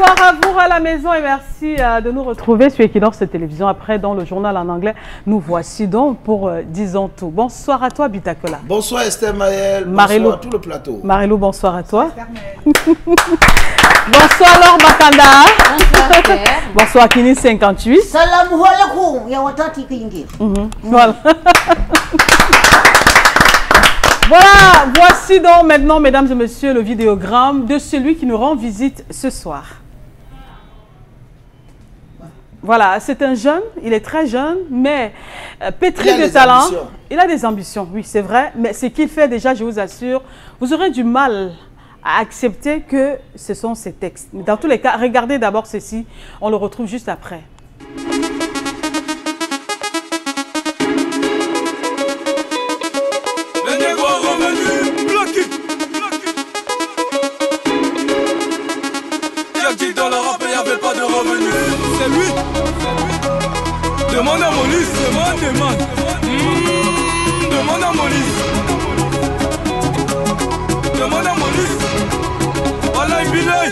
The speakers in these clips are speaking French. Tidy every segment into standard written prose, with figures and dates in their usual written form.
Bonsoir à vous à la maison et merci de nous retrouver sur Equinox Télévision. Après, dans le journal en anglais, nous voici donc pour Disons tout. Bonsoir à toi, Bitakola. Bonsoir Esther Maël. Marilou. Bonsoir à tout le plateau. Marilou, bonsoir à toi. Bonsoir Laure Bakanda. Bonsoir. Bonsoir Kini 58. Salam alaikum. Ya watati kingi. Voilà. Voilà, voici donc maintenant, mesdames et messieurs, le vidéogramme de celui qui nous rend visite ce soir. Voilà, c'est un jeune, il est très jeune, mais pétri de talent. Il a des ambitions, oui, c'est vrai, mais ce qu'il fait déjà, je vous assure, vous aurez du mal à accepter que ce sont ses textes. Mais dans tous les cas, regardez d'abord ceci, on le retrouve juste après. C'est lui. Demande à Molis, demande. Demande à Molis. Demande à Molis. Wallahi bilay.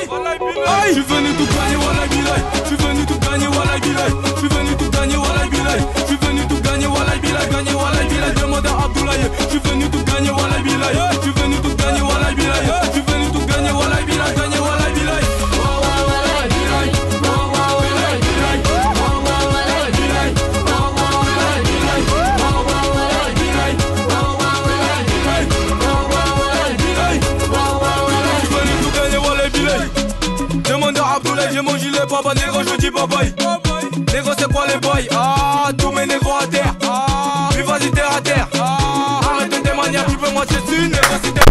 Je suis venu tout gagner, wallahi bilay. Je suis venu tout gagner, wallahi bilay. Je suis venu tout gagner, wallahi bilay. Je suis venu tout gagner, wallahi bilay. Gagner, wallahi bilay. Demande à Abdoulaye. Je suis venu tout gagner, wallahi bilay. Je suis venu tout gagner, wallahi bilay. Je suis venu tout gagner, wallahi bilay. Gagner, wallahi bilay. Demande à Abdoulaye, j'ai mon gilet papa, négro je dis bye bye. Négro c'est quoi les boys? Ah, tous mes négros à terre. Ah, puis vas-y terre à terre. Ah, arrête de tes manières, tu peux moi dessus, négro c'est terre.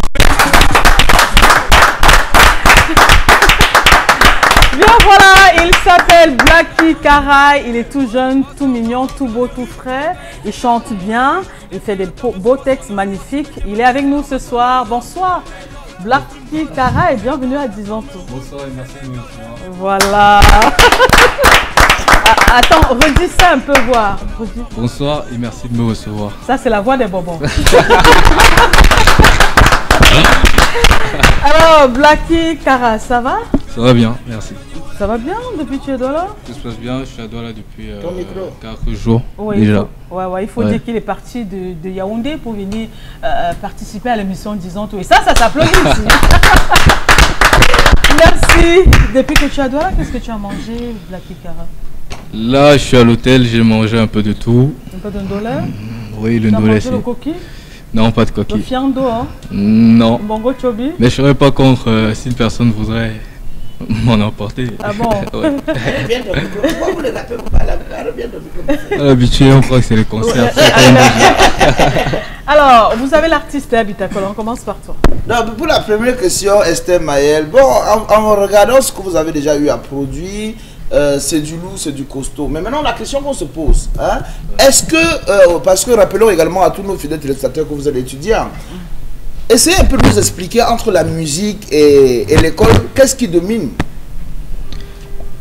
Bien voilà, il s'appelle Blacky Karay, il est tout jeune, tout mignon, tout beau, tout frais. Il chante bien, il fait des beaux textes magnifiques. Il est avec nous ce soir. Bonsoir. Blacky Karay, bienvenue à Disons tout. Bonsoir et merci de me recevoir. Voilà. Attends, redis ça un peu, voir. Redis. Bonsoir et merci de me recevoir. Ça, c'est la voix des bonbons. Alors, Blacky Karay, ça va? Ça va bien, merci. Ça va bien depuis que tu es là? Tout se passe bien, je suis à Douala depuis quelques jours oui, déjà. Il faut dire qu'il est parti de Yaoundé pour venir participer à l'émission Disons tout. Et ça s'applaudit ici. Merci. Depuis que tu es à Douala, qu'est-ce que tu as mangé, Blacky Karay? Là, je suis à l'hôtel, j'ai mangé un peu de tout. Un peu de ndolé? Oui, le ndolé. Tu as mangé c'est... le coquille? Non, pas de coquille. Le fiando, hein? Non. Bongo chobi? Mais je serais pas contre si une personne voudrait m'en emporter. Ah bon? Ouais. Pourquoi vous les appelez pas la À l'habitude, on croit que c'est les concerts. Alors, vous avez l'artiste Bitakola, on commence par toi. Non, pour la première question, Esther Maël, bon, en regardant ce que vous avez déjà eu à produire, c'est du lourd, c'est du costaud. Mais maintenant, la question qu'on se pose, hein, est-ce que, parce que rappelons également à tous nos fidèles téléspectateurs que vous êtes étudiants, essayez un peu de nous expliquer entre la musique et l'école, qu'est-ce qui domine?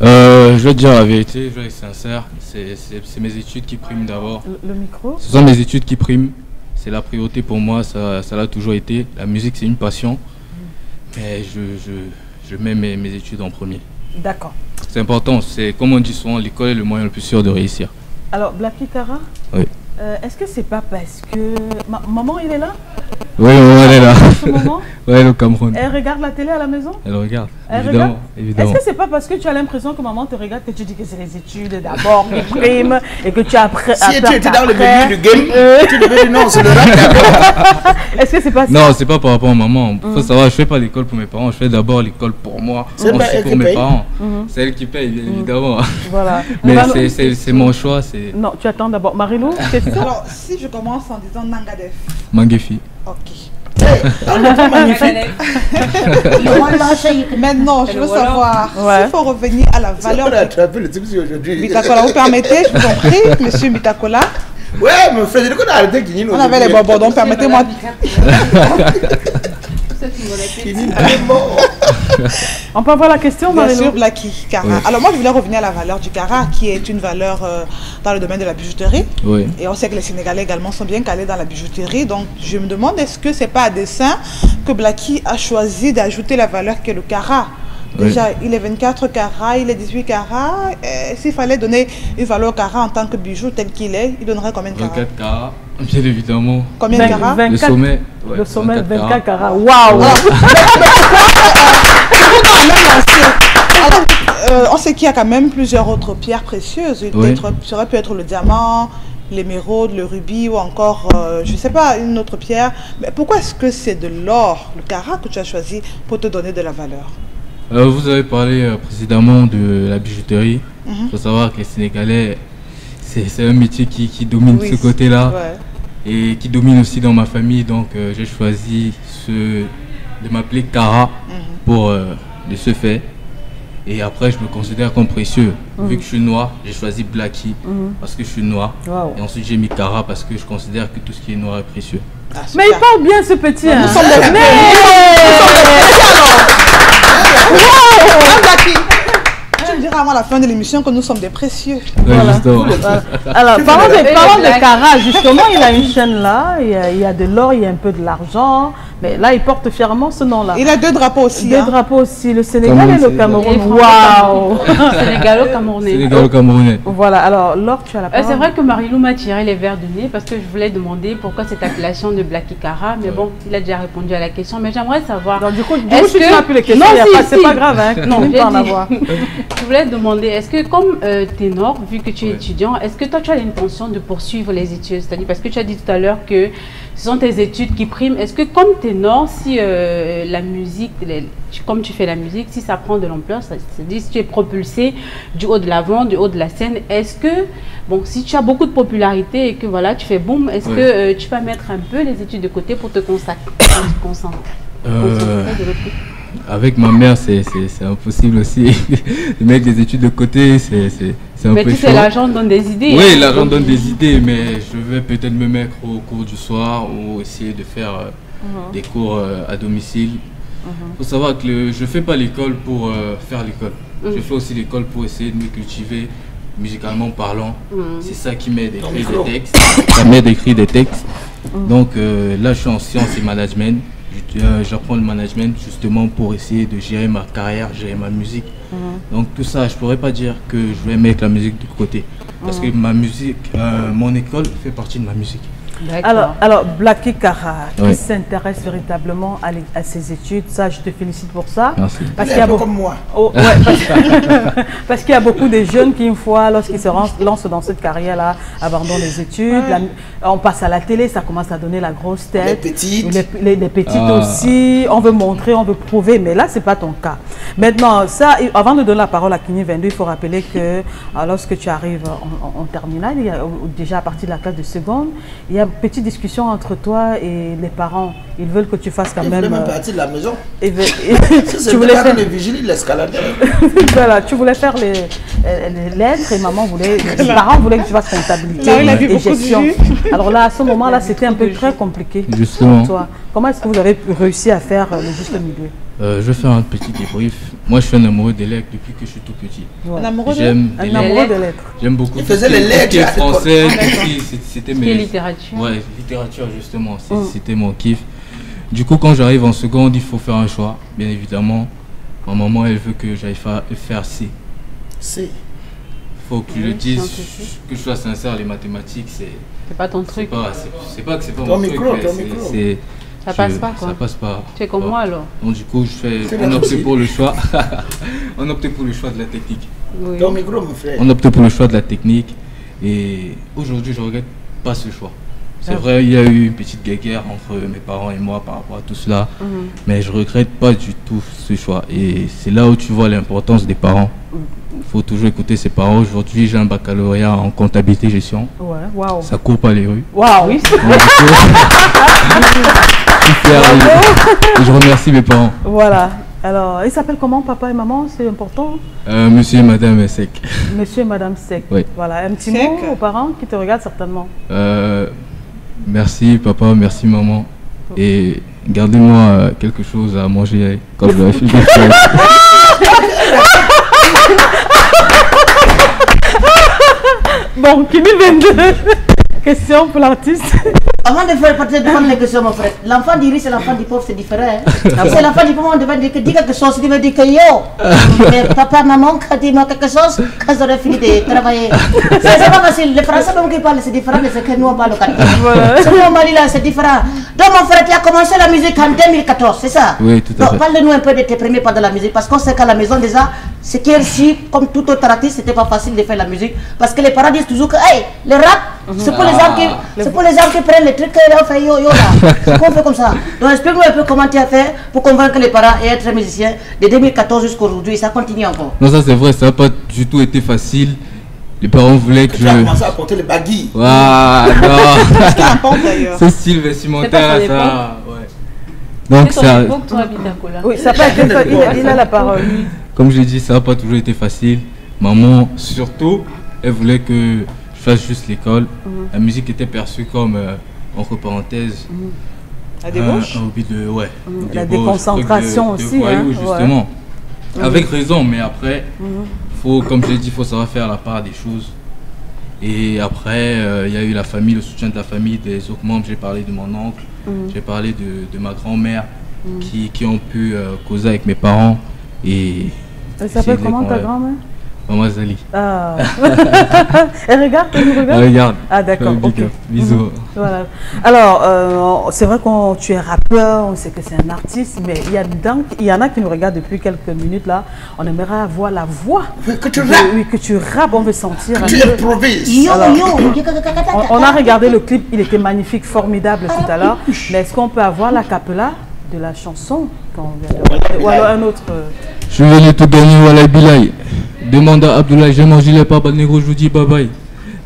Je vais te dire la vérité, je vais être sincère, c'est mes études qui priment d'abord. Le micro? Ce sont mes études qui priment, c'est la priorité pour moi, ça l'a toujours été. La musique c'est une passion, mais je mets mes études en premier. D'accord. C'est important, c'est comme on dit souvent, l'école est le moyen le plus sûr de réussir. Alors, Blacky Karay? Oui. Est-ce que c'est pas parce que... Maman, il est là? Oui, maman, elle est là. Oui, au Cameroun. Elle regarde la télé à la maison? Elle regarde, évidemment. Évidemment. Est-ce que c'est pas parce que tu as l'impression que maman te regarde que tu dis que c'est les études d'abord qui priment et que tu as appris... Si tu étais dans le milieu du game, tu devais dire non, c'est le rap d'abord. Est-ce que c'est pas ça? Non, c'est pas par rapport à maman. Il faut savoir, je fais pas l'école pour mes parents, je fais d'abord l'école pour moi. Ensuite pour mes parents. C'est elle qui paye, bien évidemment. Voilà. Mais c'est mon choix. Non, tu attends d'abord. Marilou, question? Alors, si je commence en disant Nangadef. Mangefi. Ok. Magnifique. Maintenant, je veux savoir s'il faut revenir à la valeur de Bitakola. Vous permettez, je vous en prie, monsieur Bitakola. Ouais, mais Frédéric, on a arrêté Guinine. On avait les bonbons, donc permettez-moi. On peut avoir la question, Marilou? Bien sûr, Blacky Karay. Oui. Alors moi, je voulais revenir à la valeur du Kara, qui est une valeur dans le domaine de la bijouterie. Oui. Et on sait que les Sénégalais également sont bien calés dans la bijouterie. Donc, je me demande, est-ce que c'est pas à dessein que Blacky a choisi d'ajouter la valeur qu'est le Kara Déjà, il est 24 carats, il est 18 carats. S'il fallait donner une valeur carat en tant que bijou tel qu'il est, il donnerait combien de carats? 24 carats, bien évidemment. Combien de carats? 24, le sommet. Ouais, le sommet, 24 carats. Ah. Waouh! On sait qu'il y a quand même plusieurs autres pierres précieuses. Ça aurait pu être le diamant, l'émeraude, le rubis ou encore, je ne sais pas, une autre pierre. Mais pourquoi est-ce que c'est de l'or, le carat que tu as choisi pour te donner de la valeur? Vous avez parlé précédemment de la bijouterie. Il faut savoir que les Sénégalais, c'est un métier qui domine ce côté-là et qui domine aussi dans ma famille. Donc j'ai choisi de m'appeler Kara pour de ce fait. Et après, je me considère comme précieux. Vu que je suis noir, j'ai choisi Blacky parce que je suis noir. Et ensuite, j'ai mis Kara parce que je considère que tout ce qui est noir est précieux. Ah, mais il parle bien ce petit. Nous sommes des Blacky. Tu me diras avant la fin de l'émission que nous sommes des précieux. Voilà. Alors, parlons de Kara, justement, il a une chaîne là, il y a de l'or, il y a un peu de l'argent. Mais là, il porte fièrement ce nom-là. Il a deux drapeaux aussi. Deux drapeaux aussi, le Sénégal et le Cameroun. Waouh! Sénégalo-Camerounais. Sénégalo-Camerounais. Voilà, alors Laure, tu as la parole. C'est vrai que Marilou m'a tiré les verres du nez parce que je voulais demander pourquoi cette appellation de Blacky Kara. Mais bon, il a déjà répondu à la question. Mais j'aimerais savoir. Donc, du coup, si tu n'as plus les questions, c'est pas grave. Hein, non, pas en avoir. Je voulais demander, est-ce que comme ténor, vu que tu es étudiant, est-ce que toi tu as l'intention de poursuivre les études? C'est-à-dire parce que tu as dit tout à l'heure que ce sont tes études qui priment. Est-ce que comme ténor, si la musique, comme tu fais la musique, si ça prend de l'ampleur, c'est-à-dire si tu es propulsé du haut de l'avant, du haut de la scène, est-ce que, bon, si tu as beaucoup de popularité et que voilà, tu fais boum, est-ce que tu vas mettre un peu les études de côté pour te concentrer Avec ma mère, c'est impossible aussi de mettre des études de côté, c'est un peu chaud. Mais tu sais, l'argent donne des idées. Oui, l'argent donne des idées, mais je vais peut-être me mettre au cours du soir ou essayer de faire des cours à domicile. Il faut savoir que je ne fais pas l'école pour faire l'école. Je fais aussi l'école pour essayer de me cultiver musicalement parlant. C'est ça qui m'aide à écrire des textes. Ça m'aide à écrire des textes. Donc là, je suis en sciences et management. J'apprends le management justement pour essayer de gérer ma carrière, gérer ma musique. Donc tout ça, je pourrais pas dire que je vais mettre la musique de côté. Parce que ma musique, mon école fait partie de ma musique. Alors Blacky Kara, qui s'intéresse véritablement à ses études, ça je te félicite pour ça. Merci. Parce qu'il y a beaucoup comme moi. Parce qu'il y a beaucoup de jeunes qui, une fois, lorsqu'ils se lancent dans cette carrière-là, abandonnent les études. On passe à la télé, ça commence à donner la grosse tête. Les petites. Les petites aussi. On veut montrer, on veut prouver, mais là, c'est pas ton cas. Maintenant, ça, avant de donner la parole à Kini 22, il faut rappeler que lorsque tu arrives en terminale, déjà à partir de la classe de seconde, il y a une petite discussion entre toi et les parents. Ils veulent que tu fasses quand même... Ils veulent même partir de la maison. Tu voulais faire les vigiles, l'escalader. Voilà, tu voulais faire les lettres et maman voulait... Les parents voulaient que tu fasses comptabilité et gestion. Alors là, à ce moment-là, c'était un peu très compliqué pour toi. Comment est-ce que vous avez réussi à faire le juste milieu? Je vais faire un petit débrief. Moi, je suis un amoureux des lettres depuis que je suis tout petit. Un amoureux des lettres. J'aime beaucoup. Il faisait les lettres. Tout ce qui est français, c'était mes... littérature. Ouais, littérature justement, c'était mon kiff. Du coup, quand j'arrive en seconde, il faut faire un choix. Bien évidemment, ma maman, elle veut que j'aille faire C. C. Faut que je le dise, que je sois sincère, les mathématiques, c'est pas ton truc. C'est pas que c'est pas mon truc, mais ça passe pas quoi. Ça passe pas. Tu es comme moi alors. Donc du coup, on opte pour le choix. On opte pour le choix de la technique. Oui. Ton micro, mon frère. On opte pour le choix de la technique. Et aujourd'hui, je regrette pas ce choix. C'est vrai, il y a eu une petite guéguerre entre mes parents et moi par rapport à tout cela. Mais je regrette pas du tout ce choix. Et c'est là où tu vois l'importance des parents. Il faut toujours écouter ses parents. Aujourd'hui, j'ai un baccalauréat en comptabilité gestion. Ouais, waouh. Ça court pas les rues. Waouh, oui. Je remercie mes parents. Voilà. Alors, ils s'appellent comment, papa et maman? C'est important. Monsieur et madame Sec. Monsieur et madame Sec. Oui. Voilà, un petit mot aux parents qui te regardent certainement. Merci papa, merci maman. Et gardez-moi quelque chose à manger quand je vais faire. Bon, Kini 22. Question pour l'artiste. Avant de faire partie de les questions, mon frère, l'enfant du riche et l'enfant du pauvre, c'est différent. Hein? C'est l'enfant du pauvre, on devait dire quelque chose, il devait dire que yo, mais papa, maman, quand il m'a quelque chose, quand j'aurais fini de travailler. C'est pas facile, les Français même qui parlent, c'est différent de ce que nous on parle au Canada. Ce qu'on m'a dit là, c'est différent. Donc mon frère, tu as commencé la musique en 2014, c'est ça? Oui, tout à fait. Donc parle-nous un peu de tes premiers pas de la musique, parce qu'on sait qu'à la maison déjà, ce qui est ici, comme tout autre artiste, c'était pas facile de faire la musique, parce que les parents disent toujours que, hey, le rap, c'est pour les gens qui, c'est pour les gens qui prennent les trucs et on fait yo là. C'est qu'on fait comme ça. Donc explique-nous un peu comment tu as fait pour convaincre les parents et être musicien de 2014 jusqu'à aujourd'hui. Ça continue encore. Non, ça c'est vrai, ça n'a pas du tout été facile. Les parents voulaient que Tu as commencé à porter les baguilles. Waouh, non. Qu'est-ce qu'il rapporte d'ailleurs? Ce style vestimentaire, C'est pas son ça. Ouais. Donc C'est ton ça, époque, toi, Bitakola. Oui, ça peut être. Il a la parole. comme j'ai dit, ça n'a pas toujours été facile. Maman, surtout, elle voulait que je fasse juste l'école. La musique était perçue comme, entre parenthèses, La débauche? un hobby de, ouais, La débauche, déconcentration truc de aussi, voyou, hein, justement. Avec raison, mais après, faut, comme j'ai dit, il faut savoir faire la part des choses. Et après, il y a eu la famille, le soutien de la famille, des autres membres. J'ai parlé de mon oncle, j'ai parlé de ma grand-mère qui ont pu causer avec mes parents. Et Elle s'appelle comment ta grand-mère? Maman Zali. Ah. Elle regarde, elle nous regarde? Elle regarde. Ah d'accord, Big ok. up. Bisous. Voilà. Alors, c'est vrai que tu es rappeur, on sait que c'est un artiste, mais il y en a qui nous regardent depuis quelques minutes là. On aimerait avoir la voix. Que tu Oui, rappes, oui, que tu rappes, on veut sentir. que un tu peu. improvises. Yo, Alors, yo, On a regardé le clip, il était magnifique, formidable tout à l'heure. Mais est-ce qu'on peut avoir la capella de la chanson qu'on vient de... Ou alors un autre... Je suis venu tout gagner, Wallah Bilay. Demande à Abdoulaye, j'ai mangé les papas, négro, je vous dis bye bye.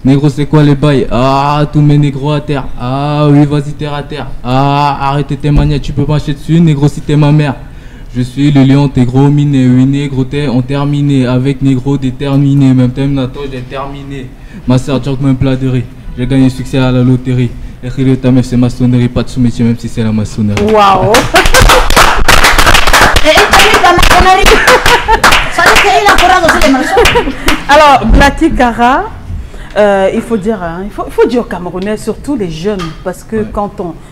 Négro, c'est quoi les bails? Ah, tous mes négros à terre. Ah, oui, vas-y, terre à terre. Ah, arrête tes manias, tu peux marcher dessus, négro, si t'es ma mère. Je suis le lion, t'es gros miné. Oui, négro, t'es en terminé. Avec négro déterminé. Même thème, Nato, j'ai terminé. Ma sœur, tu même plat de riz. J'ai gagné succès à la loterie. Écrire de ta meuf, c'est maçonnerie. Pas de sous-métier, même si c'est la maçonnerie. Waouh. Alors, Blackie Kara, il faut dire, hein, il faut dire aux Camerounais, surtout les jeunes, parce que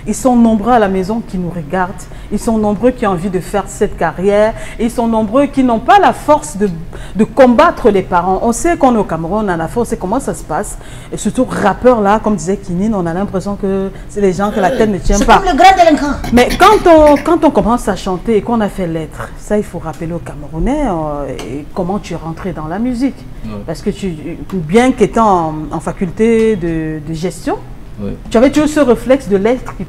ils sont nombreux à la maison qui nous regardent, ils sont nombreux qui ont envie de faire cette carrière, ils sont nombreux qui n'ont pas la force de combattre les parents. On sait qu'on est au Cameroun, on a la force, on sait comment ça se passe, et surtout rappeurs là, comme disait Kinine, on a l'impression que c'est les gens que la tête ne tient pas. C'est comme le grand délinquant. Mais quand on commence à chanter et qu'on a fait l'être, ça il faut rappeler aux Camerounais et comment tu es rentré dans la musique. Ouais. Parce que bien qu'étant en faculté de gestion, Ouais. tu avais toujours ce réflexe de l'être qui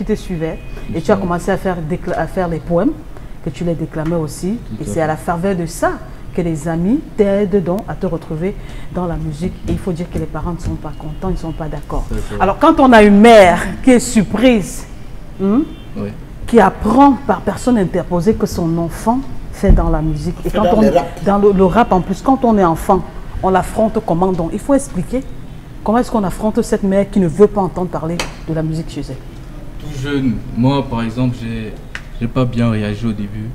te suivait. Et tu as commencé à faire les poèmes, que tu les déclamais aussi. Et c'est à la faveur de ça que les amis t'aident donc à te retrouver dans la musique. Et il faut dire que les parents ne sont pas contents, ils ne sont pas d'accord. Alors quand on a une mère qui est surprise, Ouais. qui apprend par personne interposée que son enfant fait dans la musique. Et quand dans le rap en plus, quand on est enfant, on l'affronte comment donc? Il faut expliquer comment est-ce qu'on affronte cette mère qui ne veut pas entendre parler de la musique chez elle. Tout jeune, moi par exemple, j'ai pas bien réagi au début,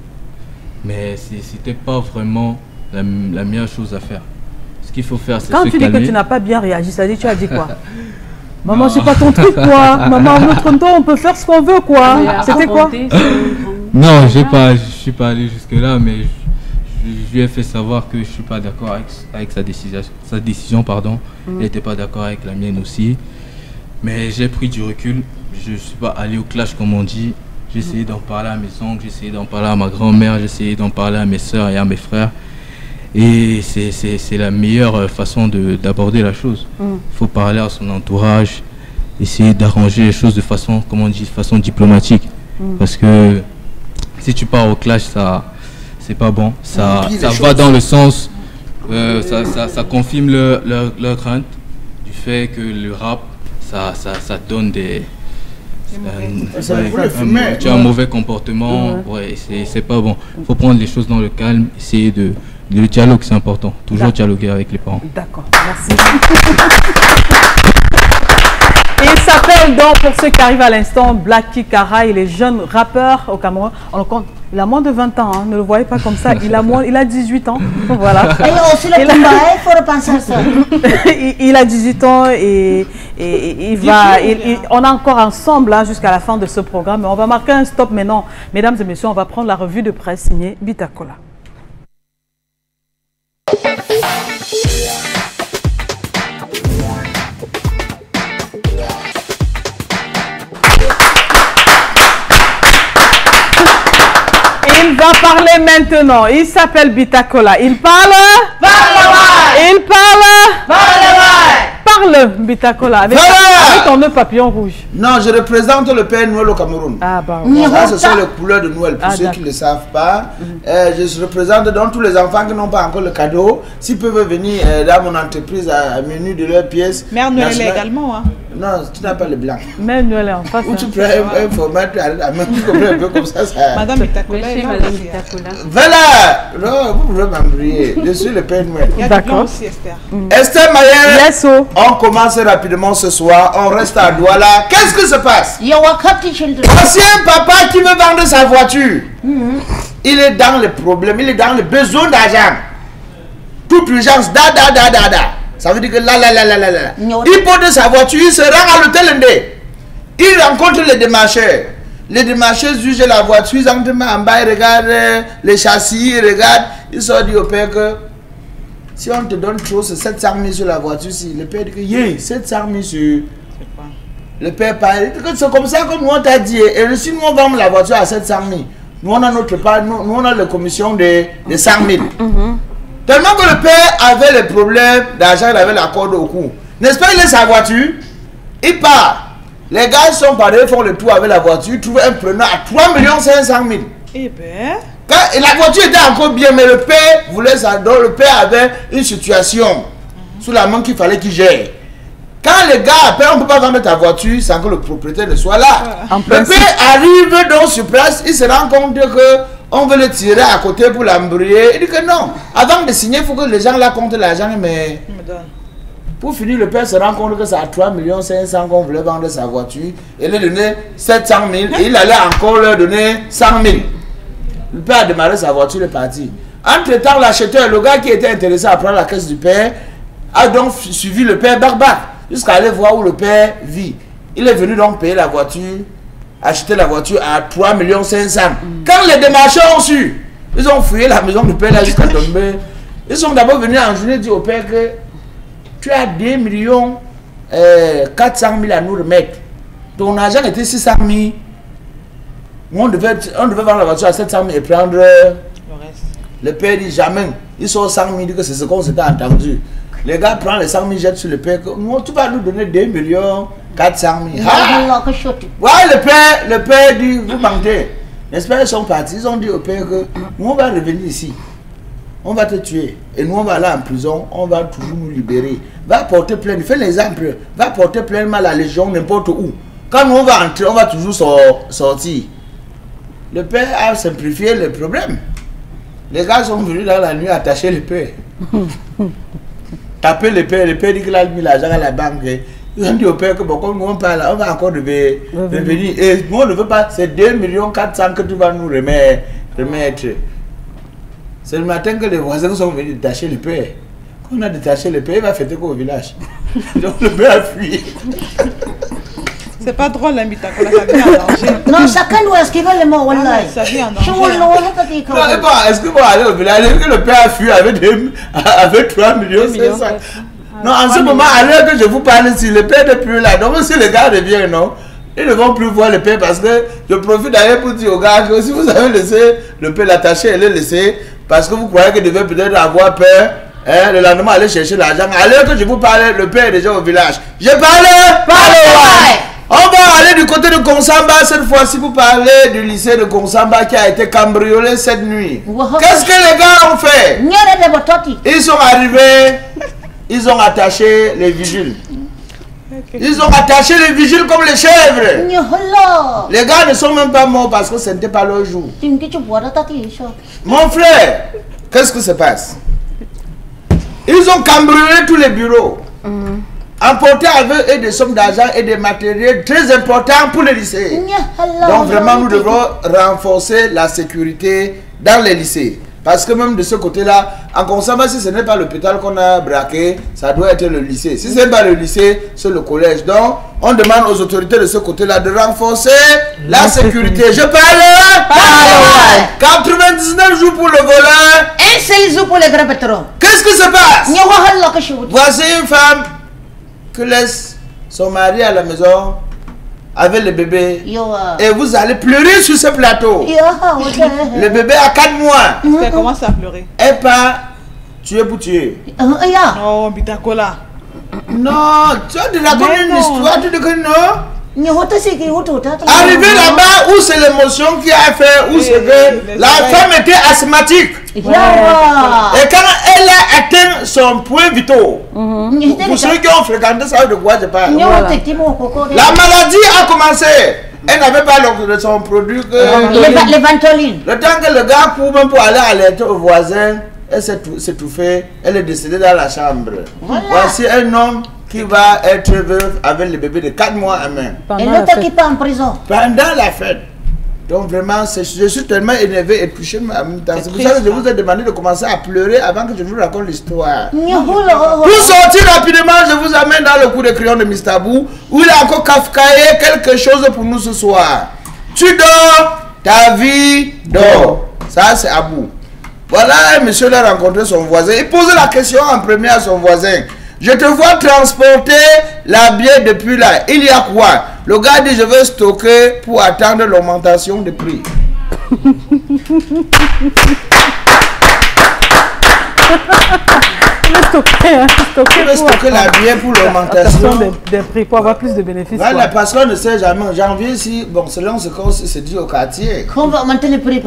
mais c'était pas vraiment la meilleure chose à faire. Ce qu'il faut faire, c'est se calmer. Quand tu dis que tu n'as pas bien réagi, ça veut dire tu as dit quoi? Maman, c'est pas ton truc, quoi. Maman, notre temps, on peut faire ce qu'on veut, quoi. C'était quoi? Non, je suis pas allé jusque là, mais je lui ai fait savoir que je suis pas d'accord avec sa décision, pardon. Elle n'était pas d'accord avec la mienne aussi, mais j'ai pris du recul. Je suis pas allé au clash comme on dit. J'ai essayé d'en parler à mes oncles, j'ai essayé d'en parler à ma grand-mère, j'ai essayé d'en parler à mes soeurs et à mes frères. Et c'est la meilleure façon d'aborder la chose. Il faut parler à son entourage, essayer d'arranger les choses de façon, comment on dit, de façon diplomatique. Parce que si tu pars au clash, c'est pas bon. Ça va dans le sens, ça confirme leur crainte du fait que le rap, ça donne des... tu as un mauvais comportement, ouais, c'est pas bon. Il faut prendre les choses dans le calme, essayer le dialogue, c'est important. Toujours dialoguer avec les parents. D'accord, merci. Et il s'appelle donc, pour ceux qui arrivent à l'instant, Blackie Kara, il est jeune rappeur au Cameroun. On le compte Il a moins de 20 ans, hein. Ne le voyez pas comme ça. Il a 18 ans. Voilà. Et aussi le combat, il faut repenser à ça. Il a 18 ans et on est encore ensemble hein, jusqu'à la fin de ce programme. On va marquer un stop maintenant. Mesdames et messieurs, on va prendre la revue de presse signée Bitakola. Il va parler maintenant. Il s'appelle Bitakola. Il parle. Il parle. Parle Bitakola. Avec ton nœud papillon rouge. Non, je représente le Père Noël au Cameroun. Ah bah. Ça, ce sont les couleurs de Noël. Pour ceux qui ne le savent pas, je représente donc tous les enfants qui n'ont pas encore le cadeau. S'ils peuvent venir dans mon entreprise à menu de leur pièce. Mère Noël également. Hein. Non, tu n'as pas le blanc. Mère Noël est en face. Ou tu prends un format, tu as la main, tu comprends un peu comme ça. Madame Bitakola. Madame Bitakola. Voilà. Non, vous pouvez m'embrouiller. Je suis le Père Noël. D'accord. Aussi, Esther. Esther Mayer, yes, oh. On commence rapidement ce soir. On reste à Douala. Qu'est-ce qui se passe? Voici un papa qui veut vendre sa voiture. Il est dans les problèmes, il est dans le besoin d'argent. Toute urgence, da. Ça veut dire que là. Il porte sa voiture, il se rend à l'hôtel Ndé. Il rencontre les démarcheurs. Les démarcheurs jugent la voiture, ils entrent en bas, ils regardent les châssis, ils regardent. Ils se disent au père que si on te donne trop, c'est 700 000 sur la voiture. Si le père dit que 700 000 sur. Le père parle. C'est comme ça que nous on t'a dit. Et si nous on vend la voiture à 700 000, nous on a notre part, nous on a la commission de 100 000. Tellement que le père avait le problème d'argent, il avait la corde au cou. N'est-ce pas, il est sa voiture, il part. Les gars sont parés, font le tour avec la voiture, ils trouvent un preneur à 3 500 000. Eh ben. Et la voiture était encore bien, mais le père voulait ça. Donc le père avait une situation sous la main qu'il fallait qu'il gère. Quand les gars appellent, on ne peut pas vendre ta voiture sans que le propriétaire ne soit là. Le père arrive donc sur place, il se rend compte que on veut le tirer à côté pour l'embrouiller. Il dit que non. Avant de signer, il faut que les gens là comptent l'argent. Mais pour finir, le père se rend compte que c'est à 3 500 000 qu'on voulait vendre sa voiture. Il lui donnait 700 000 et il allait encore leur donner 100 000. Le père a démarré sa voiture, il est parti. Entre-temps, l'acheteur, le gars qui était intéressé à prendre la caisse du père, a donc suivi le père barbac jusqu'à aller voir où le père vit. Il est venu donc payer la voiture, acheter la voiture à 3 500 000. Quand les démarcheurs ont su, ils ont fouillé la maison du père là jusqu'à tomber. Ils sont d'abord venus en journée dire au père que tu as 2 400 000 à nous remettre. Ton argent était 600 000. On devait vendre la voiture à 700 000 et prendre le reste. Le père dit jamais. Ils sont 100 000, dit que c'est ce qu'on s'était entendu. Les gars prennent les 100 000, jettent sur le père. Tu vas nous donner 2 400 000. Ouais, le père dit, vous mentez. N'est-ce pas, ils sont partis. Ils ont dit au père que nous on va revenir ici. On va te tuer. Et nous on va aller en prison. On va toujours nous libérer. Va porter plainte. Fais l'exemple. Va porter plainte à la Légion, n'importe où. Quand nous on va entrer, on va toujours sortir. Le père a simplifié le problème. Les gars sont venus dans la nuit attacher le père. Taper le père dit qu'il a mis l'argent à la banque. Ils ont dit au père que bon, comme nous on parle, on va encore revenir. Et nous on ne veut pas, c'est 2 400 000 que tu vas nous remettre. C'est le matin que les voisins sont venus détacher le père. Quand on a détaché le père, il va fêter quoi au village. Donc le père a fui. C'est pas drôle, hein, Bitakola, ça vient en danger. Non, chacun doit esquiver les mots, voilà. Ça vient en danger. Est-ce que vous allez au village, que le père a fui avec 3 500 000? Non, en ce moment, à l'heure que je vous parle, si le père n'est plus là, donc si les gars reviennent, non, ils ne vont plus voir le père parce que je profite d'ailleurs pour dire aux gars que si vous avez laissé le père l'attacher et le laisser, parce que vous croyez qu'il devait peut-être avoir peur, hein, le lendemain aller chercher l'argent. À l'heure que je vous parle, le père est déjà au village. Je parle. On va aller du côté de Konsamba cette fois-ci pour parler du lycée de Konsamba qui a été cambriolé cette nuit. Qu'est-ce que les gars ont fait? Ils sont arrivés, ils ont attaché les vigiles. Ils ont attaché les vigiles comme les chèvres. Les gars ne sont même pas morts parce que ce n'était pas leur jour. Mon frère, qu'est-ce qui se passe? Ils ont cambriolé tous les bureaux. emporter avec eux des sommes d'argent et des matériels très importants pour les lycées. Donc vraiment, nous devrons renforcer la sécurité dans les lycées. Parce que même de ce côté-là, en conséquence, si ce n'est pas l'hôpital qu'on a braqué, ça doit être le lycée. Si ce n'est pas le lycée, c'est le collège. Donc, on demande aux autorités de ce côté-là de renforcer la sécurité. Je parle 99 jours pour le voleur. Un seul jour pour les grands patrons. Qu'est-ce qui se passe? Voici une femme qui laisse son mari à la maison avec le bébé. Et vous allez pleurer sur ce plateau. Le bébé a 4 mois. Elle commence à pleurer. Elle part tuer pour tuer. Oh, Bitakola. Non, tu as déjà connu une histoire, tu te connais, non? Arrivé là-bas où c'est l'émotion qui a fait, où c'est que la femme était asthmatique. Et quand elle a atteint son point vital, pour ceux qui ont fréquenté ça, de quoi je parle, la maladie a commencé. Elle n'avait pas son produit. Les Ventoline. Le temps que le gars court même pour aller alerter au voisin, elle s'est étouffée, elle est décédée dans la chambre. Voici un homme qui va être veuf avec le bébé de 4 mois à main. Et l'autre qui part en prison. Pendant la fête. Donc vraiment, je suis tellement énervé et touché en même temps. C'est pour ça que je vous ai demandé de commencer à pleurer avant que je vous raconte l'histoire. Pour sortir rapidement, je vous amène dans le cours de crayon de Mistabou, où il a encore kafkaé quelque chose pour nous ce soir. Tu dors, ta vie dort. Ça, c'est Abou. Voilà, un monsieur a rencontré son voisin. Il pose la question en premier à son voisin. Je te vois transporter la bière depuis là. Il y a quoi? Le gars dit, je vais stocker pour attendre l'augmentation de prix. stocker la bière pour l'augmentation des prix, pour avoir plus de bénéfices. Voilà, parce qu'on ne sait jamais. En janvier, si, bon, selon ce qu'on se dit au quartier. Qu'on va augmenter les prix,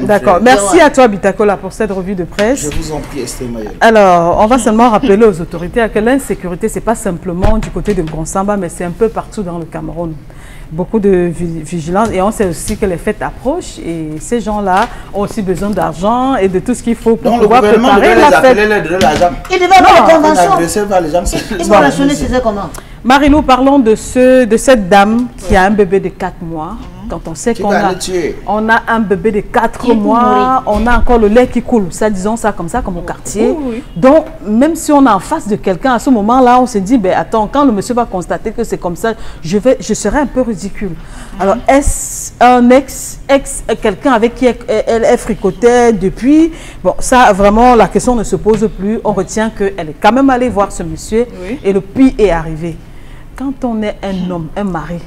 d'accord, merci à toi, Bitakola, pour cette revue de presse. Je vous en prie, Esther Mayel. Alors, on va seulement rappeler aux autorités que l'insécurité, ce n'est pas simplement du côté de Ngonsamba, mais c'est un peu partout dans le Cameroun. Beaucoup de vigilance, et on sait aussi que les fêtes approchent et ces gens-là ont aussi besoin d'argent et de tout ce qu'il faut pour pouvoir préparer la fête. Ils devaient avoir des conventions. Ils vont rationner, c'est comment? Marie, nous parlons de cette dame qui a un bébé de 4 mois. Quand on sait qu'on a un bébé de 4 mois, on a encore le lait qui coule, ça, disons ça comme ça, comme au quartier. Donc, même si on est en face de quelqu'un, à ce moment-là, on se dit, ben attends, quand le monsieur va constater que c'est comme ça, je serai un peu ridicule. Alors, est-ce un quelqu'un avec qui elle est fricotée depuis? Bon, ça, vraiment, la question ne se pose plus. On retient qu'elle est quand même allée voir ce monsieur et le pire est arrivé. Quand on est un homme, un mari,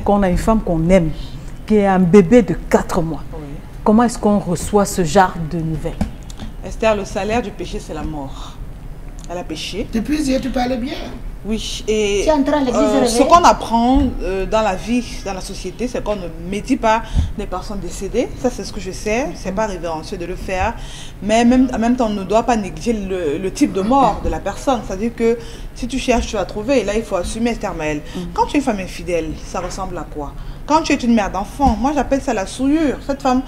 qu'on a une femme qu'on aime, qui a un bébé de 4 mois, comment est-ce qu'on reçoit ce genre de nouvelles? Esther, le salaire du péché, c'est la mort. Elle a péché. Depuis hier, tu parlais bien. Oui, et ce qu'on apprend dans la vie, dans la société, c'est qu'on ne médit pas des personnes décédées. Ça, c'est ce que je sais. C'est pas révérencieux de le faire. Mais en même temps, on ne doit pas négliger le type de mort de la personne. C'est-à-dire que si tu cherches, tu vas trouver. Et là, il faut assumer, Esther Maël. Quand tu es une femme infidèle, ça ressemble à quoi? Quand tu es une mère d'enfant, moi, j'appelle ça la souillure. Cette femme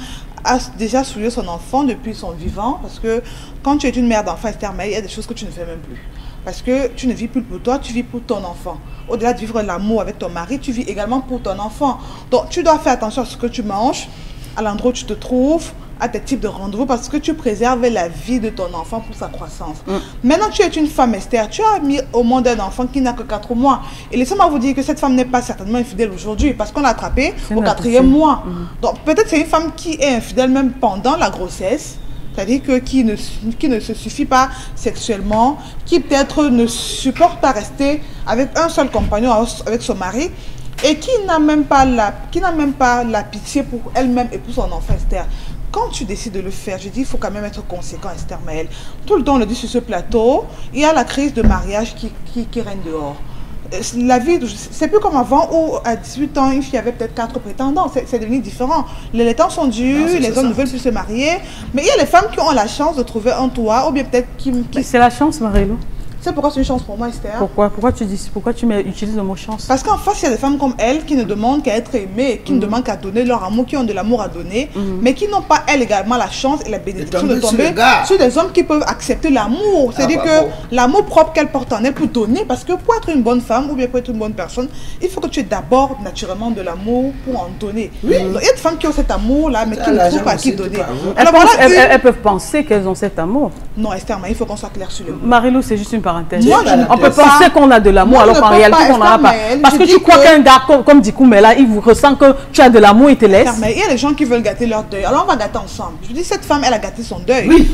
a déjà souillé son enfant depuis son vivant. Parce que quand tu es une mère d'enfant, Esther Maël, il y a des choses que tu ne fais même plus. Parce que tu ne vis plus pour toi, tu vis pour ton enfant. Au-delà de vivre l'amour avec ton mari, tu vis également pour ton enfant. Donc, tu dois faire attention à ce que tu manges, à l'endroit où tu te trouves, à tes types de rendez-vous, parce que tu préserves la vie de ton enfant pour sa croissance. Maintenant, tu es une femme, Esther. Tu as mis au monde un enfant qui n'a que 4 mois. Et laissez-moi vous dire que cette femme n'est pas certainement infidèle aujourd'hui, parce qu'on l'a attrapée au 4e mois. Donc, peut-être c'est une femme qui est infidèle même pendant la grossesse. C'est-à-dire que qui ne se suffit pas sexuellement, qui peut-être ne supporte pas rester avec un seul compagnon, avec son mari, et qui n'a même pas la pitié pour elle-même et pour son enfant, Esther. Quand tu décides de le faire, je dis, il faut quand même être conséquent, Esther Maël. Tout le temps, on le dit sur ce plateau, il y a la crise de mariage qui règne dehors. La vie, c'est plus comme avant où à 18 ans, une fille avait peut-être 4 prétendants. C'est devenu différent. Les temps sont durs, les hommes ne veulent plus se marier. Mais il y a les femmes qui ont la chance de trouver un toit ou bien peut-être qui... C'est la chance, Marie-Lou. C'est pourquoi c'est une chance pour moi, Esther. Pourquoi tu utilises le mot chance? Parce qu'en face, il y a des femmes comme elle qui ne demandent qu'à être aimées, qui ne demandent qu'à donner leur amour, qui ont de l'amour à donner, mais qui n'ont pas, elles également, la chance et la bénédiction de tomber sur des hommes qui peuvent accepter l'amour. C'est-à-dire que l'amour propre qu'elle porte en elle pour donner, parce que pour être une bonne femme ou bien pour être une bonne personne, il faut que tu aies d'abord naturellement de l'amour pour en donner. Donc, il y a des femmes qui ont cet amour-là, mais qui ne trouvent pas à qui donner. Alors, elles peuvent penser qu'elles ont cet amour. Non, Esther, mais il faut qu'on soit clair sur le mot. Marilou, c'est juste une parenthèse. On peut penser qu'on a de l'amour alors qu'en réalité on n'en a pas. Parce que tu crois qu'un gars comme Dikou, mais là, il vous ressent que tu as de l'amour, il te laisse. Mais il y a des gens qui veulent gâter leur deuil. Alors on va gâter ensemble. Je dis, cette femme, elle a gâté son deuil.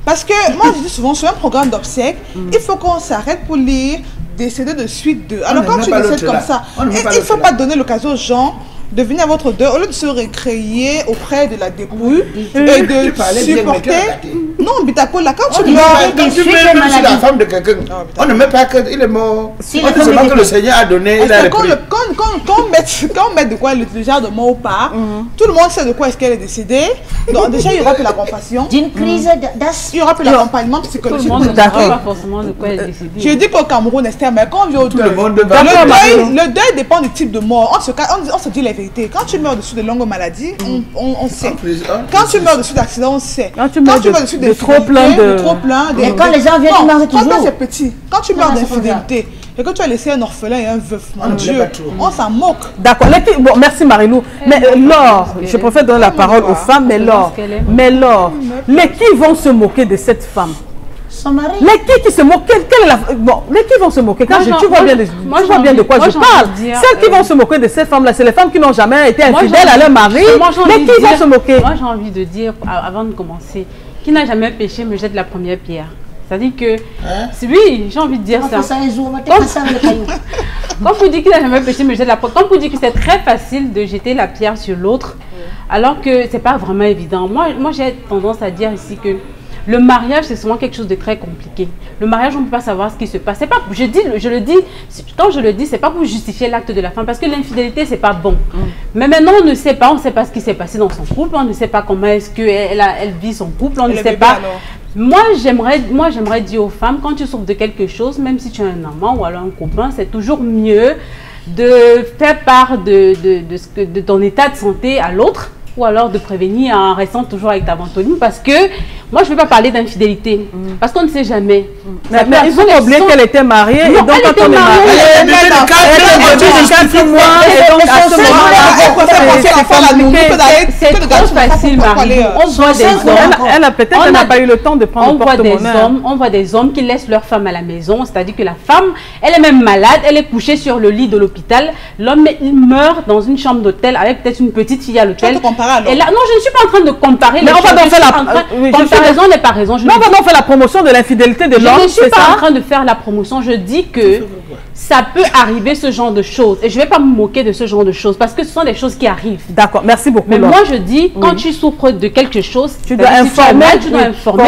Parce que moi, je dis souvent, sur un programme d'obsèques, il faut qu'on s'arrête pour lire décéder de suite de. Alors quand tu décèdes comme ça, il ne faut pas donner l'occasion aux gens de venir à votre deuil, au lieu de se récréer auprès de la dépouille et de supporter. Non, Bitako, là, quand tu meurs, quand tu mets sur la femme de quelqu'un, on ne met pas qu'il est mort. On dit seulement que le Seigneur a donné, il a repris. Quand on met de quoi le genre de mort ou pas, tout le monde sait de quoi est-ce qu'elle est décédée. Donc déjà, il y aura plus la compassion. D'une crise d'asthme. Il y aura plus l'accompagnement psychologique. Tout le monde ne saura pas forcément de quoi elle est décédée. Je dis qu'au Cameroun, Esther, mais quand on vient au deuil, le deuil dépend du type de mort. On se dit la vérité. Quand tu meurs dessus de longues maladies, on sait. Quand tu meurs dessus d'accidents, on sait. Quand tu meurs dessus de trop plein de... Et quand les gens viennent, ils meurent toujours. Quand c'est petit, quand tu meurs d'infidélité, et que tu as laissé un orphelin et un veuf, mon Dieu, on s'en moque. D'accord. Bon, merci Marilou. Mais Laure, je préfère donner la parole aux femmes, mais Laure, les qui vont se moquer de cette femme? Son mari. Les qui se moquent, les qui vont se moquer, tu vois bien de quoi je parle. Celles qui vont se moquer de ces femmes-là, c'est les femmes qui n'ont jamais été infidèles à leur mari. Les qui vont se moquer? Moi, j'ai envie de dire, avant de commencer, qui n'a jamais péché me jette la première pierre. C'est-à-dire que, oui, j'ai envie de dire ça. Quand vous dites qu'il n'a jamais péché me jette la première, quand vous dites que c'est très facile de jeter la pierre sur l'autre, alors que c'est pas vraiment évident. Moi j'ai tendance à dire ici que le mariage, c'est souvent quelque chose de très compliqué. Le mariage, on ne peut pas savoir ce qui se passe. Pas, quand je le dis, c'est pas pour justifier l'acte de la femme, parce que l'infidélité, c'est pas bon. Mais maintenant, on ne sait pas ce qui s'est passé dans son couple, on ne sait pas comment est-ce qu'elle vit son couple, on ne sait pas. Moi, j'aimerais dire aux femmes, quand tu souffres de quelque chose, même si tu as un amant ou alors un copain, c'est toujours mieux de faire part de ton état de santé à l'autre, ou alors de prévenir en restant toujours avec ta ventoline, parce que moi je ne vais pas parler d'infidélité, parce qu'on ne sait jamais. Mais il faut oublier qu'elle était mariée, et donc quand on est marié, elle était de 4 mois, et donc à ce moment-là, c'est trop facile, Marie. On voit des hommes, peut-être n'a pas eu le temps de prendre le porte-monnaie. On voit des hommes qui laissent leur femme à la maison, c'est-à-dire que la femme, elle est même malade, elle est couchée sur le lit de l'hôpital, l'homme il meurt dans une chambre d'hôtel avec peut-être une petite fille à l'hôtel. Et là, non, je ne suis pas en train de comparer. Mais on va donc faire la comparaison n'est pas raison. Non, on va donc faire la promotion de l'infidélité de l'homme. Je ne suis pas en train de faire la promotion. Je dis que ça peut arriver ce genre de choses. Et je ne vais pas me moquer de ce genre de choses parce que ce sont des choses qui arrivent. D'accord, merci beaucoup. Mais moi, je dis, quand tu souffres de quelque chose, tu dois informer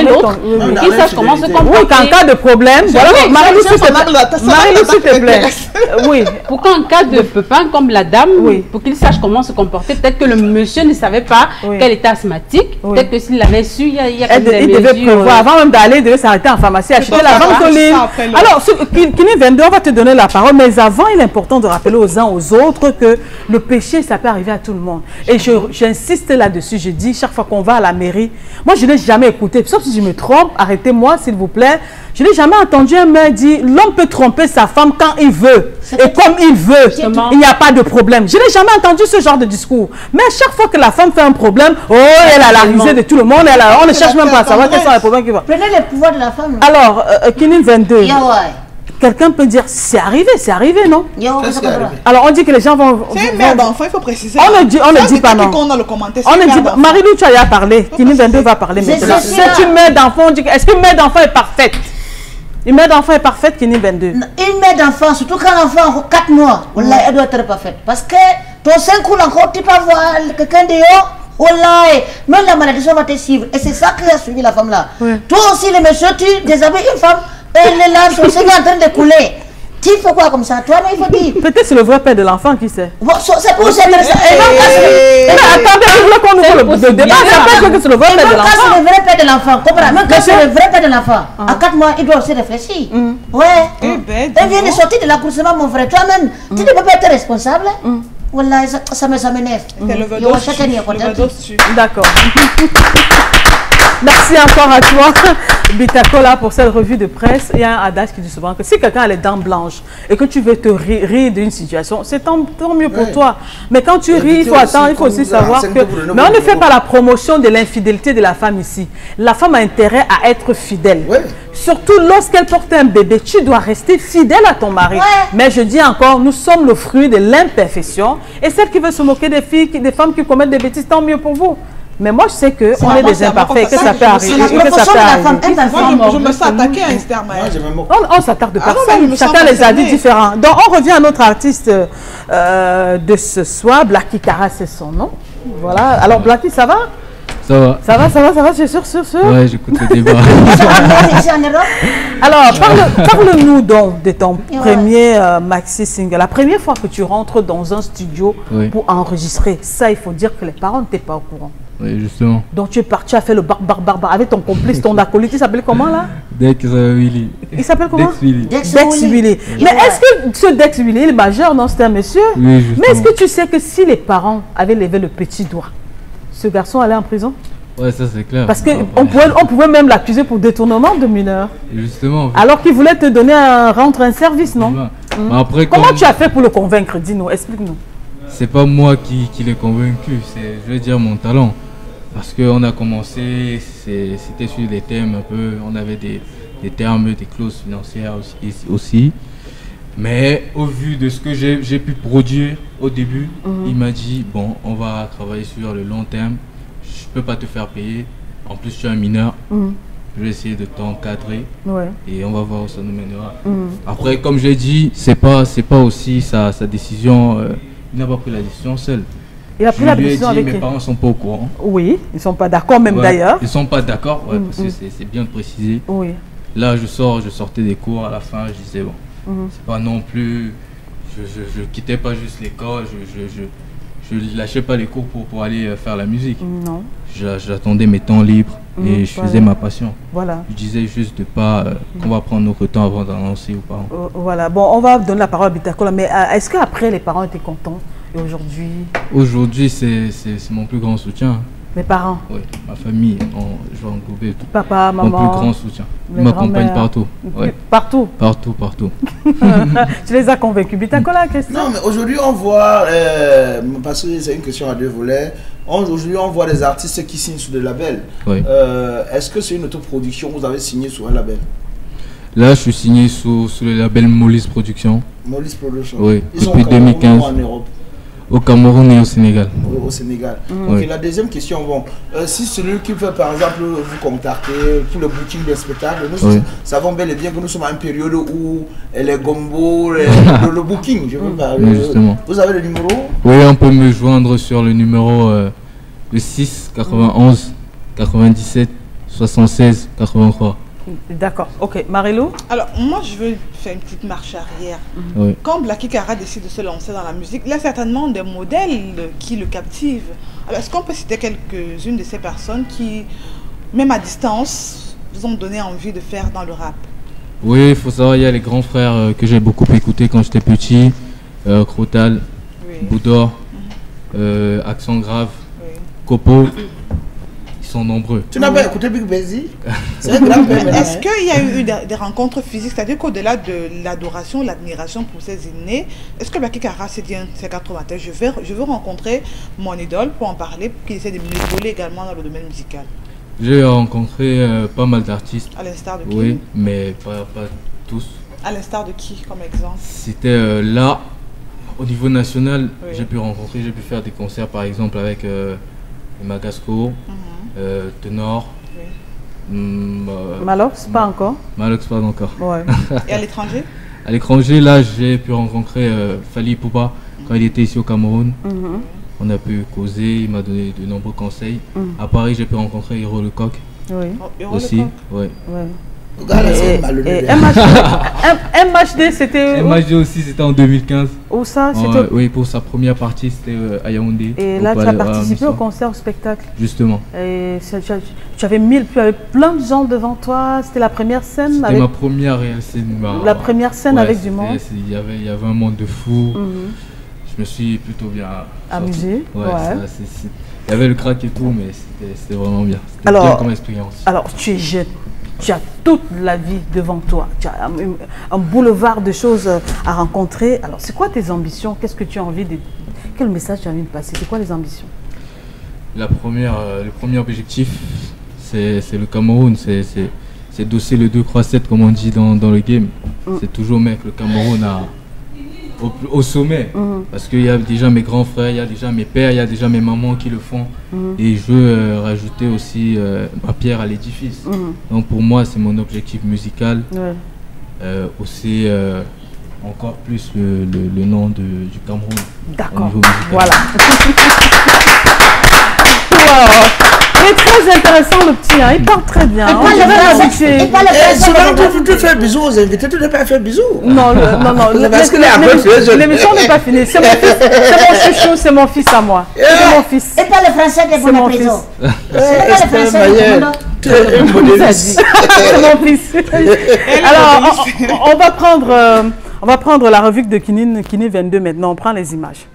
l'autre pour qu'il sache comment se comporter. Oui, qu'en cas de problème, Marie-Lou, s'il te plaît. Oui. Pour qu'en cas de pépin comme la dame, pour qu'il sache comment se comporter, peut-être que le monsieur ne savait pas qu'elle était asthmatique. Peut-être que s'il l'avait su, il y a il devait prévoir. Avant même d'aller, il devait s'arrêter en pharmacie, acheter la ventoline. Alors, Kini 22, on va te donner la parole, mais avant, il est important de rappeler aux uns aux autres que le péché, ça peut arriver à tout le monde. Et j'insiste là-dessus, je dis, chaque fois qu'on va à la mairie, moi, je n'ai jamais écouté, sauf si je me trompe, arrêtez-moi, s'il vous plaît. Je n'ai jamais entendu un maire dire, l'homme peut tromper sa femme quand il veut, et comme il veut, il n'y a pas de problème. Je n'ai jamais entendu ce genre de discours. Mais à chaque fois que la femme fait un problème, oh, elle a la risée de tout le monde, on ne cherche même pas à savoir quels sont les problèmes qui vont. Prenez le pouvoir de la femme. Alors, Kini 22, quelqu'un peut dire, c'est arrivé, non? Alors, on dit que les gens vont... C'est une mère d'enfant, il faut préciser. On ne dit pas non. Marie-Lou, tu as déjà parlé. Kini 22 va parler maintenant. C'est une mère d'enfant, on dit, est-ce qu'une mère d'enfant est parfaite? Une mère d'enfant est parfaite, Kini 22. Une mère d'enfant, surtout quand l'enfant a 4 mois, elle doit être parfaite. Parce que ton 5 ans encore, tu peux voir quelqu'un dehors. Oh là, même la maladie va te suivre. Et c'est ça qui a suivi la femme là. Toi aussi, le monsieur, tu déshabilles une femme, elle est là, son sang est en train de couler. Tu fais quoi comme ça? Toi, mais il faut dire. Peut-être c'est le vrai père de l'enfant qui sait. Bon, c'est pour ça. Attendez, je voulais qu'on ouvre le débat. Ça peut que c'est le vrai père de l'enfant. C'est le vrai père de l'enfant. Comprends? Même quand c'est le vrai père de l'enfant, à 4 mois, il doit aussi réfléchir. Ouais. Elle vient de sortir de l'accouchement, mon frère. Toi-même, tu ne peux pas être responsable. Voilà, ça m'énerve. D'accord. Merci encore à toi, Bitakola, pour cette revue de presse. Il y a un adage qui dit souvent que si quelqu'un a les dents blanches et que tu veux te rire d'une situation, c'est tant mieux pour toi. Mais quand tu ris, il faut attendre, il faut aussi savoir que... Mais on ne fait pas la promotion de l'infidélité de la femme ici. La femme a intérêt à être fidèle. Surtout lorsqu'elle porte un bébé, tu dois rester fidèle à ton mari. Mais je dis encore, nous sommes le fruit de l'imperfection. Et celle qui veut se moquer des filles, des femmes qui commettent des bêtises, tant mieux pour vous. Mais moi, je sais qu'on est des imparfaits, que ça peut arriver. Je me sens attaquée à Esther Maël. On s'attarde de personne. Chacun les avis différents. Donc, on revient à notre artiste de ce soir. Blacky Kara, c'est son nom. Voilà. Alors, Blacky, ça va? Ça va. Ça va, c'est sûr. Ouais, j'écoute le débat. Alors, parle-nous donc de ton premier maxi single. La première fois que tu rentres dans un studio pour enregistrer, ça, il faut dire que les parents n'étaient pas au courant. Oui, justement. Donc tu es parti, tu as fait le bar avec ton complice, ton acolyte, il s'appelle comment là? Dex Willy. Il s'appelle comment? Dex Willy. Dex Willy. Mais est-ce que ce Dex Willy, il est majeur, non? C'est un monsieur? Oui, justement. Mais est-ce que tu sais que si les parents avaient levé le petit doigt, ce garçon allait en prison? Ouais, ça c'est clair. Parce qu'on pouvait même l'accuser pour détournement de mineur. Justement. Alors qu'il voulait te donner rendre un service, non? Mais après, comment tu as fait pour le convaincre? Dis-nous, explique-nous. C'est pas moi qui l'ai convaincu, c'est, je vais dire, mon talent. Parce qu'on a commencé, c'était sur des thèmes un peu, on avait des termes, des clauses financières aussi. Mais au vu de ce que j'ai pu produire au début, il m'a dit, bon, on va travailler sur le long terme, je peux pas te faire payer, en plus tu es un mineur, je vais essayer de t'encadrer et on va voir où ça nous mènera. Après, comme j'ai dit, c'est pas aussi sa décision, il n'a pas pris la décision seul. Il a pris la décision avec mes parents ne sont pas au courant. Oui, ils ne sont pas d'accord même d'ailleurs. Ils ne sont pas d'accord, parce que c'est bien de préciser. Oui. Là, je sortais des cours à la fin, je disais, bon, c'est pas non plus... Je quittais pas juste l'école, je lâchais pas les cours pour aller faire la musique. Non. J'attendais mes temps libres et je faisais ma passion. Voilà. Je disais juste de pas qu'on va prendre notre temps avant d'annoncer aux parents. Voilà, bon, on va donner la parole à Bitakola, mais est-ce qu'après les parents étaient contents? Aujourd'hui? Aujourd'hui, c'est mon plus grand soutien. Mes parents? Oui, ma famille, je vais englober tout. Papa, maman? Mon plus grand soutien. Ils m'accompagnent partout. Ouais. Partout? Partout. Tu les as convaincus. Bitakola, qu'est-ce que Non, mais aujourd'hui, on voit, parce que c'est une question à deux volets, aujourd'hui, on voit des artistes qui signent sur des labels. Oui. Est-ce que c'est une autoproduction? Vous avez signé sur un label? Là, je suis signé sous le label Mollis Production. Mollis Production. Oui, ils depuis 2015. En Europe? Au Cameroun et au Sénégal. Au Sénégal. Ok, la deuxième question, bon, si celui qui peut par exemple vous contacter pour le booking des spectacles, nous savons bel et bien que nous sommes à une période où les gombos, le booking, je veux parler. Justement. Vous avez le numéro? Oui, on peut me joindre sur le numéro 6 91 97 76 83. D'accord, ok. Marilou? Alors, moi, je veux faire une petite marche arrière. Quand Blacky Kara décide de se lancer dans la musique, il y a certainement des modèles qui le captivent. Alors, est-ce qu'on peut citer quelques-unes de ces personnes qui, même à distance, vous ont donné envie de faire dans le rap? Oui, il faut savoir, il y a les grands frères que j'ai beaucoup écoutés quand j'étais petit. Crotal, Boudor, Accent Grave, Copo. Sont nombreux. Tu n'as pas écouté Big Bazy? C'est un grand père. Est-ce qu'il y a eu des rencontres physiques, c'est-à-dire qu'au-delà de l'adoration, l'admiration pour ces aînés, est-ce que Blacky Kara s'est dit ces 4 matins, je veux rencontrer mon idole pour en parler, pour qu'il essaie de m'épauler également dans le domaine musical? J'ai rencontré pas mal d'artistes. À l'instar de qui? Oui, mais pas tous. À l'instar de qui, comme exemple? C'était là, au niveau national, j'ai pu faire des concerts par exemple avec Magasco. Tenor. Malox, pas encore. Malox, pas encore. Ouais. Et à l'étranger? À l'étranger, là, j'ai pu rencontrer Fally Poupa quand il était ici au Cameroun. On a pu causer, il m'a donné de nombreux conseils. À Paris, j'ai pu rencontrer Hiro Lecoq. Oui. Aussi. Ouais. MHD, c'était où? MHD aussi, c'était en 2015. Où ça? Oui, pour sa première partie, c'était à Yaoundé. Et là, tu as participé au concert, au spectacle. Justement. Et tu avais plein de gens devant toi. C'était la première scène. C'était ma première réelle scène. La première scène avec du monde. Il y avait un monde de fou. Je me suis plutôt bien amusé. Ouais. Il y avait le crack et tout, mais c'était vraiment bien. C'était bien comme expérience. Alors, tu es jeune. Tu as toute la vie devant toi. Tu as un boulevard de choses à rencontrer. Alors, c'est quoi tes ambitions? Qu'est-ce que tu as envie de... Quel message tu as envie de passer? C'est quoi les ambitions? Le premier objectif, c'est le Cameroun. C'est d'osser le 2x7, comme on dit dans le game. C'est toujours mettre le Cameroun au sommet. Parce qu'il y a déjà mes grands frères, il y a déjà mes pères, il y a déjà mes mamans qui le font. Et je veux rajouter aussi ma pierre à l'édifice. Donc pour moi, c'est mon objectif musical. Aussi encore plus le nom du Cameroun. D'accord, voilà. Il est très intéressant le petit, hein. Il parle très bien. Tu fais bisous aux invités, tu ne peux pas faire bisous. Non, l'émission n'est pas finie. C'est mon chouchou, c'est mon fils à moi. C'est mon fils. Et pas le français de mon prison. C'est pas le français de c'est mon fils. Alors, on va prendre la revue de Kinin 22 maintenant. On prend les images.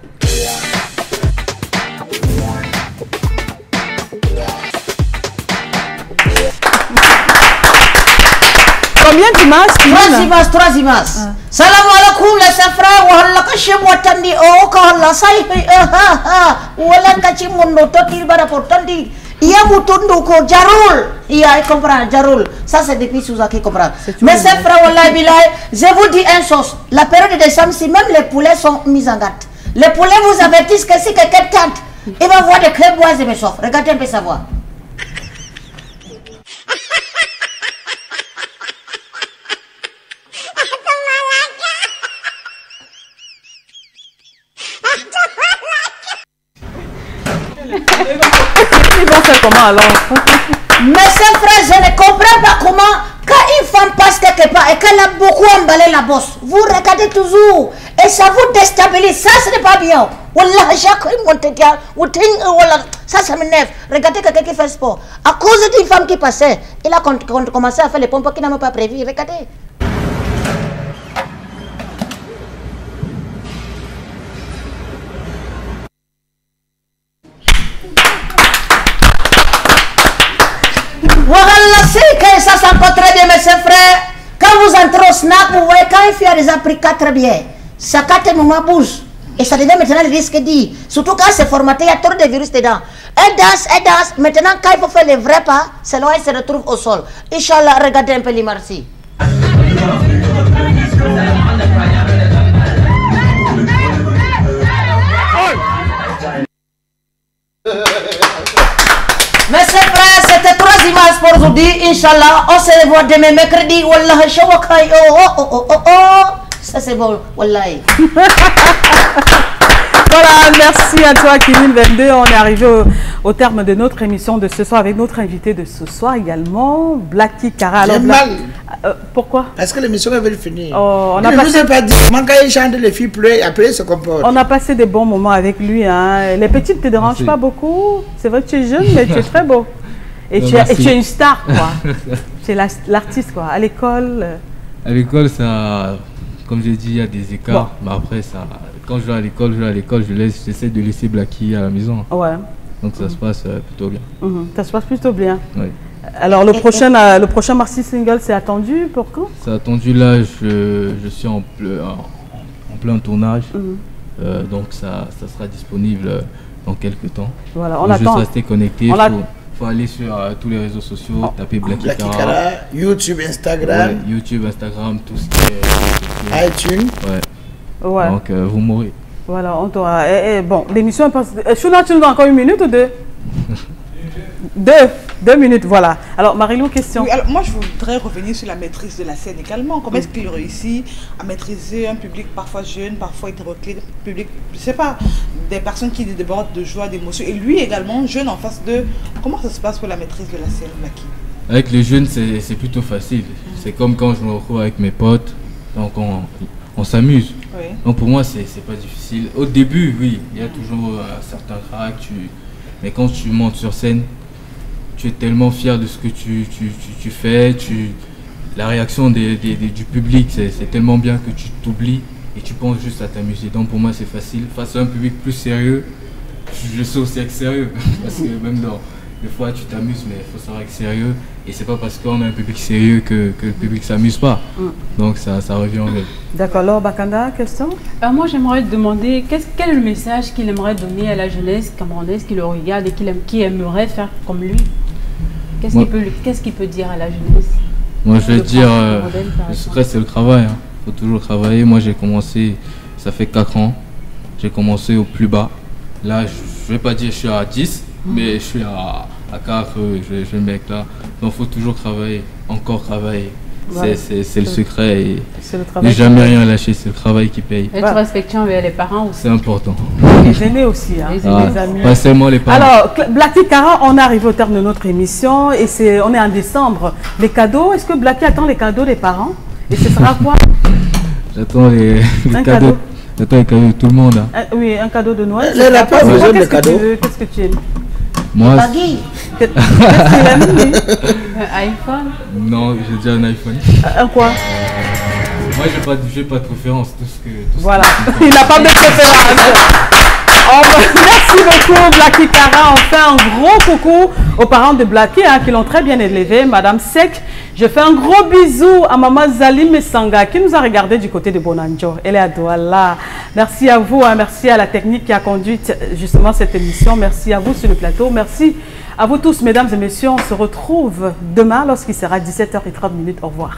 Combien d'images? 3 images. Salam alaikum les frères, wala kashi watandi o kala sai wala kachi mundo totir bara portandi. Ia mutundu ko jarul. Ia comprend jarul. Ça c'est depuis Souza qui comprend. Mais ces frères wallahi billahi, je vous dis une chose, la période de décembre, si même les poulets sont mis en garde. Les poulets vous avertissent que si quelqu'un tente, il va voir des crêpes bois et mes chauffes. Regardez un peu savoir. Comment alors? Mais c'est frère, je ne comprends pas comment, quand une femme passe quelque part et qu'elle a beaucoup emballé la bosse, vous regardez toujours et ça vous déstabilise. Ça, ce n'est pas bien. Wallah, ça m'énerve. Regardez quelqu'un qui fait sport. À cause d'une femme qui passait, il a commencé à faire les pompes qu'il n'a même pas prévu. Regardez. Voilà, c'est que ça sent pas très bien, mes frères. Quand vous entrez au snap, vous voyez, quand il fait déjà pris 4 bières, ça 4 moments bouge. Et ça devient maintenant le risque dit. Surtout quand c'est formaté, il y a trop de virus dedans. Elle danse. Maintenant, quand il faut faire les vrais pas, c'est là où elle se retrouve au sol. Inch'Allah, regardez un peu les merci. Mes frères, c'était 3 images pour aujourd'hui. Inch'Allah, on se revoit demain mercredi. Wallah, shawakai. Ça c'est bon, wallahi. Voilà, merci à toi Kinin 22. On est arrivé au terme de notre émission de ce soir avec notre invité de ce soir également, Blacky Kara. J'ai mal. Pourquoi? Parce que l'émission est finie. On a passé pas dit. Quand il chante, les filles pleurent, après se comportent. On a passé des bons moments avec lui. Hein. Les petites ne te dérangent pas beaucoup. C'est vrai que tu es jeune, mais tu es très beau. Et tu es une star, quoi. Tu es l'artiste, quoi. À l'école. À l'école, ça, comme j'ai dit, il y a des écarts. Bon. Mais après, ça, quand je vais à l'école, j'essaie de laisser Blacky à la maison. Ouais. Donc ça se passe plutôt bien. Ça se passe plutôt bien. Oui. Alors le prochain Marcy Single, c'est attendu pour quand? C'est attendu là, je suis en plein tournage. Donc ça sera disponible dans quelques temps. Voilà, on attend. Juste rester connecté. Il faut aller sur tous les réseaux sociaux, taper Blacky Kara. YouTube, Instagram. Ouais, YouTube, Instagram, tout ce qui est iTunes. Ouais. Donc vous mourrez. Voilà, on t'aura. Bon, l'émission est passée. Chouna, tu nous donnes encore 1 minute ou 2? 2 minutes, voilà. Alors, Marilou, question. Oui, alors, moi, je voudrais revenir sur la maîtrise de la scène également. Comment est-ce qu'il réussit à maîtriser un public parfois jeune, parfois hétéroclite, public, je sais pas, des personnes qui débordent de joie, d'émotion, et lui également, jeune en face d'eux. Comment ça se passe pour la maîtrise de la scène, Blacky? Avec les jeunes, c'est plutôt facile. C'est comme quand je me retrouve avec mes potes, donc on s'amuse. Oui. Donc pour moi, c'est pas difficile. Au début, oui, il y a toujours un certain crack, mais quand tu montes sur scène, tu es tellement fier de ce que tu fais, la réaction du public, c'est tellement bien que tu t'oublies et tu penses juste à t'amuser. Donc pour moi, c'est facile. Face à un public plus sérieux, je sais aussi être sérieux. Parce que même des fois, tu t'amuses, mais il faut savoir être sérieux. Et c'est pas parce qu'on a un public sérieux que le public s'amuse pas. Donc ça revient en même. D'accord. Alors, Bakanda, question? Moi, j'aimerais te demander quel est le message qu'il aimerait donner à la jeunesse camerounaise qui le regarde et qui aimerait faire comme lui. Qu'est-ce qu'il peut dire à la jeunesse? Moi, je vais dire, le secret, c'est le travail. Il faut toujours travailler. Moi, j'ai commencé, ça fait 4 ans. J'ai commencé au plus bas. Là, je vais pas dire que je suis à 10, mais je suis à 4, je vais mettre là. Donc, il faut toujours travailler, encore travailler. Voilà. C'est le secret et ne jamais rien lâcher, c'est le travail qui paye. Être respectueux envers les parents aussi. C'est important. Les aînés aussi. Hein. Les amis. Pas seulement les parents. Alors, Blacky Kara, on arrive au terme de notre émission et on est en décembre. Les cadeaux, est-ce que Blacky attend les cadeaux des parents? Et ce sera quoi? J'attends les cadeaux. J'attends les cadeaux de tout le monde. Hein. Oui, un cadeau de Noël. Elle n'a pas besoin de cadeaux. Qu'est-ce que tu aimes? Moi, qu'est-ce qu'il aime, lui? Un iPhone? Non, j'ai déjà un iPhone. Un quoi? Moi, j'ai pas de préférence. Voilà, il n'a pas de préférence. Merci beaucoup, Blacky Kara. On fait un gros coucou aux parents de Blacky qui l'ont très bien élevé. Madame Sek, je fais un gros bisou à maman Zalim Sanga qui nous a regardé du côté de Bonanjo. Elle est à Douala. Merci à vous, merci à la technique qui a conduit justement cette émission. Merci à vous sur le plateau. Merci à vous tous, mesdames et messieurs. On se retrouve demain lorsqu'il sera 17h30. Au revoir.